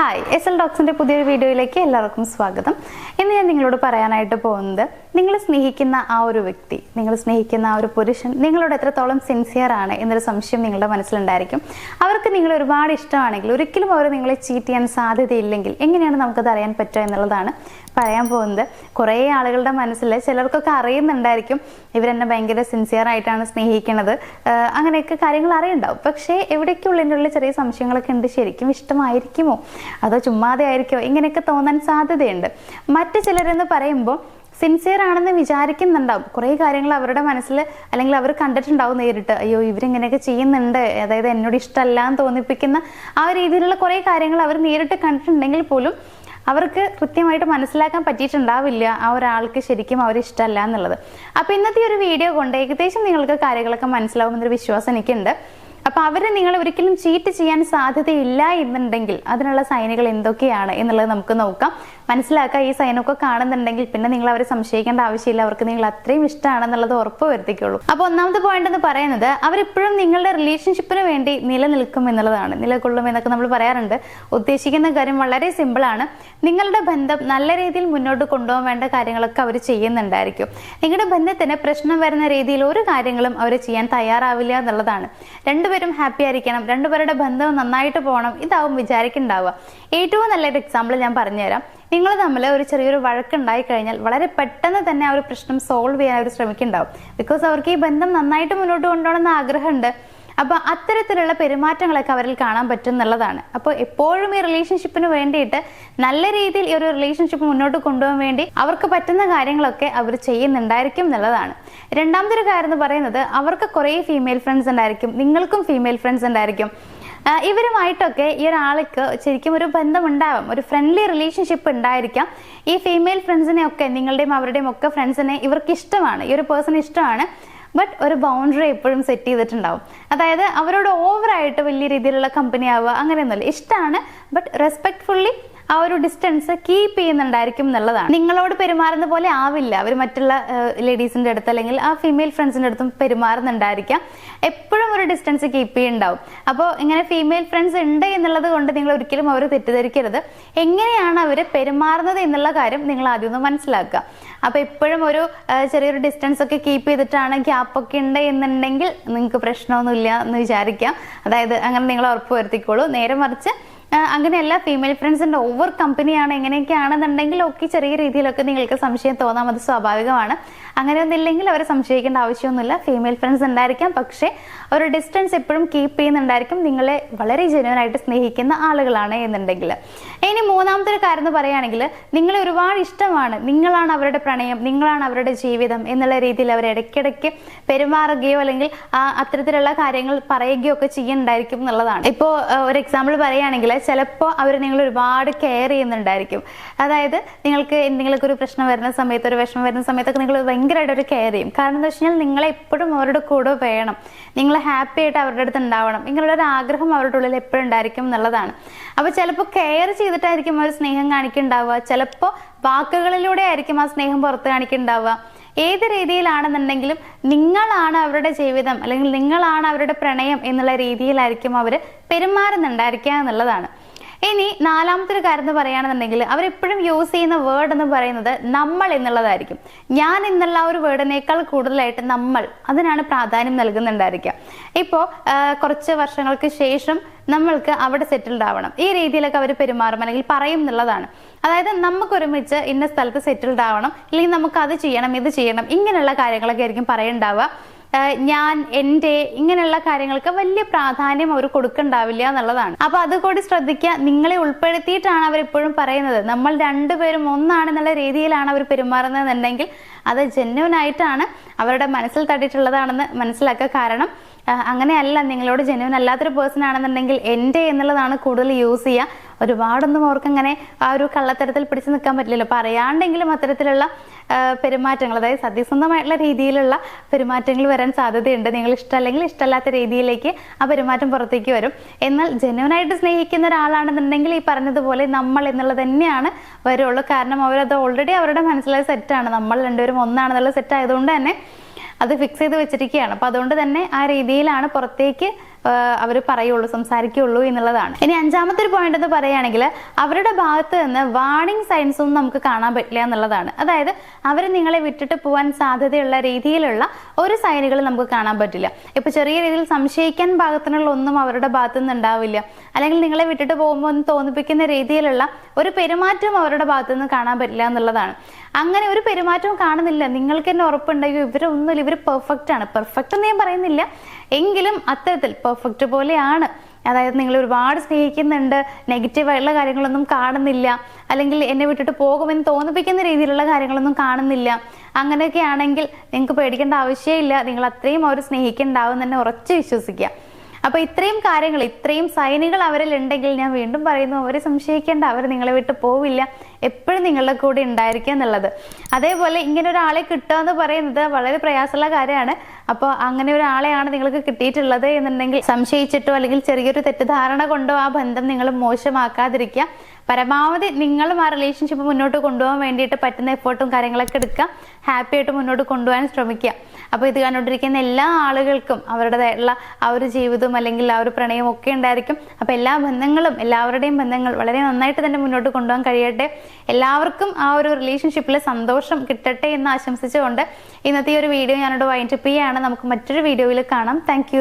Hi S L ഡോക്സിന്റെ പുതിയൊരു വീഡിയോയിലേക്ക് എല്ലാവർക്കും സ്വാഗതം. ഇന്ന് ഞാൻ നിങ്ങളോട് പറയാനായിട്ട് പോകുന്നത്, നിങ്ങൾ സ്നേഹിക്കുന്ന ആ ഒരു വ്യക്തി, നിങ്ങൾ സ്നേഹിക്കുന്ന ആ ഒരു പുരുഷൻ നിങ്ങളോട് എത്രത്തോളം സിൻസിയർ ആണ് എന്നൊരു സംശയം നിങ്ങളുടെ മനസ്സിലുണ്ടായിരിക്കും. അവർക്ക് നിങ്ങൾ ഒരുപാട് ഇഷ്ടമാണെങ്കിൽ ഒരിക്കലും അവർ നിങ്ങളെ ചീറ്റ് ചെയ്യാൻ സാധ്യതയില്ലെങ്കിൽ എങ്ങനെയാണ് നമുക്കത് അറിയാൻ പറ്റുക എന്നുള്ളതാണ് പറയാൻ പോകുന്നത്. കുറേ ആളുകളുടെ മനസ്സിൽ ചിലർക്കൊക്കെ അറിയുന്നുണ്ടായിരിക്കും ഇവരെന്നെ ഭയങ്കര സിൻസിയർ ആയിട്ടാണ് സ്നേഹിക്കുന്നത്, അങ്ങനെയൊക്കെ കാര്യങ്ങൾ അറിയുണ്ടാവും. പക്ഷേ എവിടേക്കുള്ളിൻ്റെ ചെറിയ സംശയങ്ങളൊക്കെ ഉണ്ട്, ശരിക്കും ഇഷ്ടമായിരിക്കുമോ അതോ ചുമ്മാതെ ആയിരിക്കുമോ, ഇങ്ങനെയൊക്കെ തോന്നാൻ സാധ്യതയുണ്ട്. മറ്റു ചിലരെന്ന് പറയുമ്പോൾ സിൻസിയർ ആണെന്ന് വിചാരിക്കുന്നുണ്ടാവും. കുറേ കാര്യങ്ങൾ അവരുടെ മനസ്സിൽ അല്ലെങ്കിൽ അവർ കണ്ടിട്ടുണ്ടാവും നേരിട്ട്, അയ്യോ ഇവരിങ്ങനെയൊക്കെ ചെയ്യുന്നുണ്ട്, അതായത് എന്നോട് ഇഷ്ടമല്ല എന്ന് തോന്നിപ്പിക്കുന്ന ആ രീതിയിലുള്ള കുറേ കാര്യങ്ങൾ അവർ നേരിട്ട് കണ്ടിട്ടുണ്ടെങ്കിൽ പോലും അവർക്ക് കൃത്യമായിട്ട് മനസ്സിലാക്കാൻ പറ്റിയിട്ടുണ്ടാവില്ല ആ ഒരാൾക്ക് ശരിക്കും അവരിഷ്ടമല്ല എന്നുള്ളത്. അപ്പോൾ ഇന്നത്തെ ഒരു വീഡിയോ കൊണ്ട് ഏകദേശം നിങ്ങൾക്ക് കാര്യങ്ങളൊക്കെ മനസ്സിലാവുമെന്നൊരു വിശ്വാസം എനിക്കുണ്ട്. അപ്പോൾ അവരെ നിങ്ങൾ ഒരിക്കലും ചീറ്റ് ചെയ്യാൻ സാധ്യതയില്ല എന്നുണ്ടെങ്കിൽ അതിനുള്ള സൈനുകൾ എന്തൊക്കെയാണ് എന്നുള്ളത് നമുക്ക് നോക്കാം, മനസ്സിലാക്കാം. ഈ സൈനൊക്കെ കാണുന്നുണ്ടെങ്കിൽ പിന്നെ നിങ്ങൾ അവരെ സംശയിക്കേണ്ട ആവശ്യമില്ല, അവർക്ക് നിങ്ങൾ അത്രയും ഇഷ്ടമാണെന്നുള്ളത് ഉറപ്പ് വരുത്തിക്കുള്ളൂ. അപ്പോൾ ഒന്നാമത്തെ പോയിന്റ് എന്ന് പറയുന്നത്, അവരെപ്പോഴും നിങ്ങളുടെ റിലേഷൻഷിപ്പിന് വേണ്ടി നിലനിൽക്കും എന്നുള്ളതാണ്. നിലകൊള്ളും എന്നൊക്കെ നമ്മൾ പറയാറുണ്ട്. ഉദ്ദേശിക്കുന്ന കാര്യം വളരെ സിമ്പിളാണ്. നിങ്ങളുടെ ബന്ധം നല്ല രീതിയിൽ മുന്നോട്ട് കൊണ്ടുപോകാൻ വേണ്ട കാര്യങ്ങളൊക്കെ അവർ ചെയ്യുന്നുണ്ടായിരിക്കും. നിങ്ങളുടെ ബന്ധത്തിന് പ്രശ്നം വരുന്ന രീതിയിൽ ഒരു കാര്യങ്ങളും അവർ ചെയ്യാൻ തയ്യാറാവില്ല എന്നുള്ളതാണ്. രണ്ടുപേരും ഹാപ്പി ആയിരിക്കണം, രണ്ടുപേരുടെ ബന്ധം നന്നായിട്ട് പോകണം, ഇതാവും വിചാരിക്കുന്നുണ്ടാവുക. ഏറ്റവും നല്ലൊരു എക്സാമ്പിൾ ഞാൻ പറഞ്ഞുതരാം. നിങ്ങൾ തമ്മിൽ ഒരു ചെറിയൊരു വഴക്കുണ്ടായി കഴിഞ്ഞാൽ വളരെ പെട്ടെന്ന് തന്നെ ആ ഒരു പ്രശ്നം സോൾവ് ചെയ്യാൻ അവർ ശ്രമിക്കുന്നുണ്ടാവും. ബിക്കോസ് അവർക്ക് ഈ ബന്ധം നന്നായിട്ട് മുന്നോട്ട് കൊണ്ടുപോകണമെന്ന് ആഗ്രഹമുണ്ട്. അപ്പോൾ അത്തരത്തിലുള്ള പെരുമാറ്റങ്ങളൊക്കെ അവരിൽ കാണാൻ പറ്റും എന്നുള്ളതാണ്. അപ്പോൾ എപ്പോഴും ഈ റിലേഷൻഷിപ്പിന് വേണ്ടിയിട്ട് നല്ല രീതിയിൽ ഈ ഒരു റിലേഷൻഷിപ്പ് മുന്നോട്ട് കൊണ്ടുപോകാൻ വേണ്ടി അവർക്ക് പറ്റുന്ന കാര്യങ്ങളൊക്കെ അവർ ചെയ്യുന്നുണ്ടായിരിക്കും എന്നുള്ളതാണ്. രണ്ടാമതൊരു കാര്യം എന്ന് പറയുന്നത്, അവർക്ക് കുറേ ഫീമെയിൽ ഫ്രണ്ട്സ് ഉണ്ടായിരിക്കും, നിങ്ങൾക്കും ഫീമെയിൽ ഫ്രണ്ട്സ് ഉണ്ടായിരിക്കും. ഇവരുമായിട്ടൊക്കെ ഈ ഒരാൾക്ക് ശരിക്കും ഒരു ബന്ധം ഉണ്ടാവാം, ഒരു ഫ്രണ്ട്ലി റിലേഷൻഷിപ്പ് ഉണ്ടായിരിക്കാം. ഈ ഫീമെയിൽ ഫ്രണ്ട്സിനെ ഒക്കെ, നിങ്ങളുടെയും അവരുടെയും ഒക്കെ ഫ്രണ്ട്സിനെ ഇവർക്ക് ഇഷ്ടമാണ്, ഈ ഒരു പേഴ്സൺ ഇഷ്ടമാണ്. ബട്ട് ഒരു ബൗണ്ടറി എപ്പോഴും സെറ്റ് ചെയ്തിട്ടുണ്ടാവും. അതായത് അവരോട് ഓവറായിട്ട് വലിയ രീതിയിലുള്ള കമ്പനി ആവുക അങ്ങനെയൊന്നുമില്ല, ഇഷ്ടമാണ് ബട്ട് റെസ്പെക്ട്ഫുള്ളി ആ ഒരു ഡിസ്റ്റൻസ് കീപ്പ് ചെയ്യുന്നുണ്ടായിരിക്കും എന്നുള്ളതാണ്. നിങ്ങളോട് പെരുമാറുന്ന പോലെ ആവില്ല അവർ മറ്റുള്ള ലേഡീസിന്റെ അടുത്ത് അല്ലെങ്കിൽ ആ ഫീമെയിൽ ഫ്രണ്ട്സിന്റെ അടുത്തും പെരുമാറുന്നുണ്ടായിരിക്കാം. എപ്പോഴും ഒരു ഡിസ്റ്റൻസ് കീപ്പ് ചെയ്യുന്നുണ്ടാവും. അപ്പോൾ ഇങ്ങനെ ഫീമെയിൽ ഫ്രണ്ട്സ് ഉണ്ട് എന്നുള്ളത് കൊണ്ട് നിങ്ങൾ ഒരിക്കലും അവർ തെറ്റിദ്ധരിക്കരുത്. എങ്ങനെയാണ് അവർ പെരുമാറുന്നത് എന്നുള്ള കാര്യം നിങ്ങൾ ആദ്യം ഒന്ന് മനസ്സിലാക്കുക. അപ്പോൾ എപ്പോഴും ഒരു ചെറിയൊരു ഡിസ്റ്റൻസ് ഒക്കെ കീപ്പ് ചെയ്തിട്ടാണ്, ഗ്യാപ്പൊക്കെ ഉണ്ട് എന്നുണ്ടെങ്കിൽ നിങ്ങൾക്ക് പ്രശ്നമൊന്നുമില്ല എന്ന് വിചാരിക്കാം. അതായത് അങ്ങനെ നിങ്ങൾ ഉറപ്പ് വരുത്തിക്കോളൂ. നേരെ മറിച്ച് അങ്ങനെയല്ല, ഫീമെയിൽ ഫ്രണ്ട്സിന്റെ ഓവർ കമ്പനിയാണ് എങ്ങനെയൊക്കെയാണെന്നുണ്ടെങ്കിൽ ഒക്കെ ചെറിയ രീതിയിലൊക്കെ നിങ്ങൾക്ക് സംശയം തോന്നാം, അത് സ്വാഭാവികമാണ്. അങ്ങനെയൊന്നുമില്ലെങ്കിൽ അവരെ സംശയിക്കേണ്ട ആവശ്യമൊന്നുമില്ല. ഫീമെയിൽ ഫ്രണ്ട്സ് ഉണ്ടായിരിക്കാം, പക്ഷേ ഒരു ഡിസ്റ്റൻസ് എപ്പോഴും കീപ്പ് ചെയ്യുന്നുണ്ടായിരിക്കും നിങ്ങളെ വളരെ ജെന്യുവനായിട്ട് സ്നേഹിക്കുന്ന ആളുകളാണ് എന്നുണ്ടെങ്കിൽ. ഇനി മൂന്നാമത്തെ ഒരു കാര്യം എന്ന് പറയുകയാണെങ്കിൽ, നിങ്ങളെ ഒരുപാട് ഇഷ്ടമാണ്, നിങ്ങളാണ് അവരുടെ പ്രണയം, നിങ്ങളാണ് അവരുടെ ജീവിതം എന്നുള്ള രീതിയിൽ അവർ ഇടയ്ക്കിടയ്ക്ക് പെരുമാറുകയോ അല്ലെങ്കിൽ അത്തരത്തിലുള്ള കാര്യങ്ങൾ പറയുകയോ ഒക്കെ ചെയ്യുന്നുണ്ടായിരിക്കും എന്നുള്ളതാണ്. ഇപ്പോൾ ഒരു എക്സാമ്പിൾ പറയുകയാണെങ്കിൽ, ചിലപ്പോൾ അവർ നിങ്ങൾ ഒരുപാട് കെയർ ചെയ്യുന്നുണ്ടായിരിക്കും. അതായത് നിങ്ങൾക്ക് എന്തെങ്കിലുമൊക്കെ ഒരു പ്രശ്നം വരുന്ന സമയത്ത്, ഒരു വിഷമം വരുന്ന സമയത്തൊക്കെ നിങ്ങൾ ഭയങ്കരമായിട്ട് ഒരു കെയർ ചെയ്യും. കാരണം എന്താ വെച്ച് കഴിഞ്ഞാൽ നിങ്ങളെ എപ്പോഴും അവരുടെ കൂടെ വേണം, നിങ്ങൾ ഹാപ്പി ആയിട്ട് അവരുടെ അടുത്ത് ഉണ്ടാവണം, ഇങ്ങനെയുള്ള ഒരു ആഗ്രഹം അവരുടെ ഉള്ളിൽ എപ്പോഴും ഉണ്ടായിരിക്കും എന്നുള്ളതാണ്. അപ്പോൾ ചിലപ്പോൾ കെയർ ചെയ്തിട്ടായിരിക്കും അവർ സ്നേഹം കാണിക്കുന്നുണ്ടാവുക, ചിലപ്പോൾ വാക്കുകളിലൂടെ ആയിരിക്കും ആ സ്നേഹം പുറത്ത് കാണിക്കുന്നുണ്ടാവുക. ഏത് രീതിയിലാണെന്നുണ്ടെങ്കിലും നിങ്ങളാണ് അവരുടെ ജീവിതം അല്ലെങ്കിൽ നിങ്ങളാണ് അവരുടെ പ്രണയം എന്നുള്ള രീതിയിലായിരിക്കും അവർ പെരുമാറുന്നുണ്ടായിരിക്കുക എന്നുള്ളതാണ്. ഇനി നാലാമത്തെ ഒരു കാര്യം എന്ന് പറയുകയാണെന്നുണ്ടെങ്കിൽ, അവരെപ്പോഴും യൂസ് ചെയ്യുന്ന വേർഡ് എന്ന് പറയുന്നത് നമ്മൾ എന്നുള്ളതായിരിക്കും. ഞാൻ എന്നുള്ള ഒരു വേർഡിനേക്കാൾ കൂടുതലായിട്ട് നമ്മൾ, അതിനാണ് പ്രാധാന്യം നൽകുന്നുണ്ടായിരിക്കുക. ഇപ്പോൾ കുറച്ച് വർഷങ്ങൾക്ക് ശേഷം നമ്മൾക്ക് അവിടെ സെറ്റിൽഡ് ആവണം, ഈ രീതിയിലൊക്കെ അവർ പെരുമാറും അല്ലെങ്കിൽ പറയും എന്നുള്ളതാണ്. അതായത് നമുക്ക് ഒരുമിച്ച് ഇന്ന സ്ഥലത്ത് സെറ്റിൽഡ് ആവണം, അല്ലെങ്കിൽ നമുക്ക് അത് ചെയ്യണം ഇത് ചെയ്യണം, ഇങ്ങനെയുള്ള കാര്യങ്ങളൊക്കെ ആയിരിക്കും പറയുണ്ടാവുക. ഞാൻ, എൻ്റെ, ഇങ്ങനെയുള്ള കാര്യങ്ങൾക്ക് വലിയ പ്രാധാന്യം അവർ കൊടുക്കണ്ടാവില്ല എന്നുള്ളതാണ്. അപ്പൊ അതുകൂടി ശ്രദ്ധിക്കുക. നിങ്ങളെ ഉൾപ്പെടുത്തിയിട്ടാണ് അവർ എപ്പോഴും പറയുന്നത്. നമ്മൾ രണ്ടുപേരും ഒന്നാണെന്നുള്ള രീതിയിലാണ് അവർ പെരുമാറുന്നതെന്നുണ്ടെങ്കിൽ അത് ജെന്യുവൻ ആയിട്ടാണ്, അവരുടെ മനസ്സിൽ തട്ടിയിട്ടുള്ളതാണെന്ന് മനസ്സിലാക്കുക. കാരണം അങ്ങനെയല്ല, നിങ്ങളോട് ജെന്യുവൻ അല്ലാത്തൊരു പേഴ്സൺ ആണെന്നുണ്ടെങ്കിൽ എൻ്റെ എന്നുള്ളതാണ് കൂടുതൽ യൂസ് ചെയ്യുക. ഒരുപാടൊന്നും അവർക്കങ്ങനെ ആ ഒരു കള്ളത്തരത്തിൽ പിടിച്ചു നിൽക്കാൻ പറ്റില്ലല്ലോ. പറയാണ്ടെങ്കിലും അത്തരത്തിലുള്ള പെരുമാറ്റങ്ങൾ, അതായത് സത്യസന്ധമായിട്ടുള്ള രീതിയിലുള്ള പെരുമാറ്റങ്ങൾ വരാൻ സാധ്യതയുണ്ട്. നിങ്ങൾ ഇഷ്ടമല്ലെങ്കിൽ ഇഷ്ടമല്ലാത്ത രീതിയിലേക്ക് ആ പെരുമാറ്റം പുറത്തേക്ക് വരും. എന്നാൽ ജെന്യുവനായിട്ട് സ്നേഹിക്കുന്ന ഒരാളാണെന്നുണ്ടെങ്കിൽ ഈ പറഞ്ഞതുപോലെ നമ്മൾ എന്നുള്ളത് തന്നെയാണ് വരുള്ളൂ. കാരണം അവരത് ഓൾറെഡി അവരുടെ മനസ്സിലെ സെറ്റാണ്, നമ്മൾ രണ്ടുപേരും ഒന്നാണെന്നുള്ള സെറ്റ് ആയതുകൊണ്ട് തന്നെ അത് ഫിക്സ് ചെയ്ത് വെച്ചിരിക്കുകയാണ്. അപ്പോൾ അതുകൊണ്ട് തന്നെ ആ രീതിയിലാണ് പുറത്തേക്ക് അവർ പറയുള്ളൂ, സംസാരിക്കുള്ളൂ എന്നുള്ളതാണ്. ഇനി അഞ്ചാമത്തെ ഒരു പോയിന്റ് എന്ന് പറയുകയാണെങ്കിൽ അവരുടെ ഭാഗത്ത് നിന്ന് വാർണിംഗ് സൈൻസ് ഒന്നും നമുക്ക് കാണാൻ പറ്റില്ല എന്നുള്ളതാണ്. അതായത് അവർ നിങ്ങളെ വിട്ടിട്ട് പോകാൻ സാധ്യതയുള്ള രീതിയിലുള്ള ഒരു സൈനുകൾ നമുക്ക് കാണാൻ പറ്റില്ല. ഇപ്പൊ ചെറിയ രീതിയിൽ സംശയിക്കാൻ ഭാഗത്തിനുള്ള ഒന്നും അവരുടെ ഭാഗത്തു നിന്ന് ഉണ്ടാവില്ല, അല്ലെങ്കിൽ നിങ്ങളെ വിട്ടിട്ട് പോകുമ്പോൾ ഒന്ന് തോന്നിപ്പിക്കുന്ന രീതിയിലുള്ള ഒരു പെരുമാറ്റവും അവരുടെ ഭാഗത്തു നിന്ന് കാണാൻ പറ്റില്ല എന്നുള്ളതാണ്. അങ്ങനെ ഒരു പെരുമാറ്റവും കാണുന്നില്ല, നിങ്ങൾക്ക് തന്നെ ഉറപ്പുണ്ടെങ്കിൽ ഇവരൊന്നുമില്ല, ഇവർ പെർഫെക്റ്റ് ആണ്. പെർഫെക്റ്റ് എന്ന് ഞാൻ പറയുന്നില്ല, എങ്കിലും അത്തരത്തിൽ പെർഫെക്റ്റ് പോലെയാണ്. അതായത് നിങ്ങൾ ഒരുപാട് സ്നേഹിക്കുന്നുണ്ട്, നെഗറ്റീവായിട്ടുള്ള കാര്യങ്ങളൊന്നും കാണുന്നില്ല, അല്ലെങ്കിൽ എന്നെ വിട്ടിട്ട് പോകുമെന്ന് തോന്നിപ്പിക്കുന്ന രീതിയിലുള്ള കാര്യങ്ങളൊന്നും കാണുന്നില്ല. അങ്ങനെയൊക്കെ ആണെങ്കിൽ നിങ്ങൾക്ക് പേടിക്കേണ്ട ആവശ്യമില്ല, നിങ്ങൾ അത്രയും അവർ സ്നേഹിക്കുന്നുണ്ടാവും തന്നെ ഉറച്ചു വിശ്വസിക്കുക. അപ്പൊ ഇത്രയും കാര്യങ്ങൾ, ഇത്രയും സൈനുകൾ അവരിൽ ഉണ്ടെങ്കിൽ ഞാൻ വീണ്ടും പറയുന്നു, അവരെ സംശയിക്കേണ്ട, അവർ നിങ്ങളെ വിട്ട് പോവില്ല, എപ്പോഴും നിങ്ങളുടെ കൂടെ ഉണ്ടായിരിക്കുക എന്നുള്ളത്. അതേപോലെ ഇങ്ങനെ ഒരാളെ കിട്ടുക എന്ന് പറയുന്നത് വളരെ പ്രയാസമുള്ള കാര്യമാണ്. അപ്പോൾ അങ്ങനെ ഒരാളെയാണ് നിങ്ങൾക്ക് കിട്ടിയിട്ടുള്ളത് എന്നുണ്ടെങ്കിൽ സംശയിച്ചിട്ടോ അല്ലെങ്കിൽ ചെറിയൊരു തെറ്റിദ്ധാരണ കൊണ്ടോ ആ ബന്ധം നിങ്ങൾ മോശമാക്കാതിരിക്കുക. പരമാവധി നിങ്ങളും ആ റിലേഷൻഷിപ്പ് മുന്നോട്ട് കൊണ്ടുപോകാൻ വേണ്ടിയിട്ട് പറ്റുന്ന എഫേർട്ടും കാര്യങ്ങളൊക്കെ എടുക്കുക, ഹാപ്പി ആയിട്ട് മുന്നോട്ട് കൊണ്ടുപോകാൻ ശ്രമിക്കുക. അപ്പോൾ ഇത് കണ്ടുകൊണ്ടിരിക്കുന്ന എല്ലാ ആളുകൾക്കും അവരുടേതായിട്ടുള്ള ആ ഒരു ജീവിതവും അല്ലെങ്കിൽ ആ ഒരു പ്രണയവും ഒക്കെ ഉണ്ടായിരിക്കും. അപ്പോൾ എല്ലാ ബന്ധങ്ങളും, എല്ലാവരുടെയും ബന്ധങ്ങൾ വളരെ നന്നായിട്ട് തന്നെ മുന്നോട്ട് കൊണ്ടുപോകാൻ കഴിയട്ടെ. എല്ലാവർക്കും ആ ഒരു റിലേഷൻഷിപ്പിൽ സന്തോഷം കിട്ടട്ടെ എന്ന് ആശംസിച്ചുകൊണ്ട് ഇന്നത്തെ ഈ ഒരു വീഡിയോ ഞാനോട് വൈൻഡപ്പ് ചെയ്യുകയാണ്. നമുക്ക് മറ്റൊരു വീഡിയോയിൽ കാണാം. Thank you.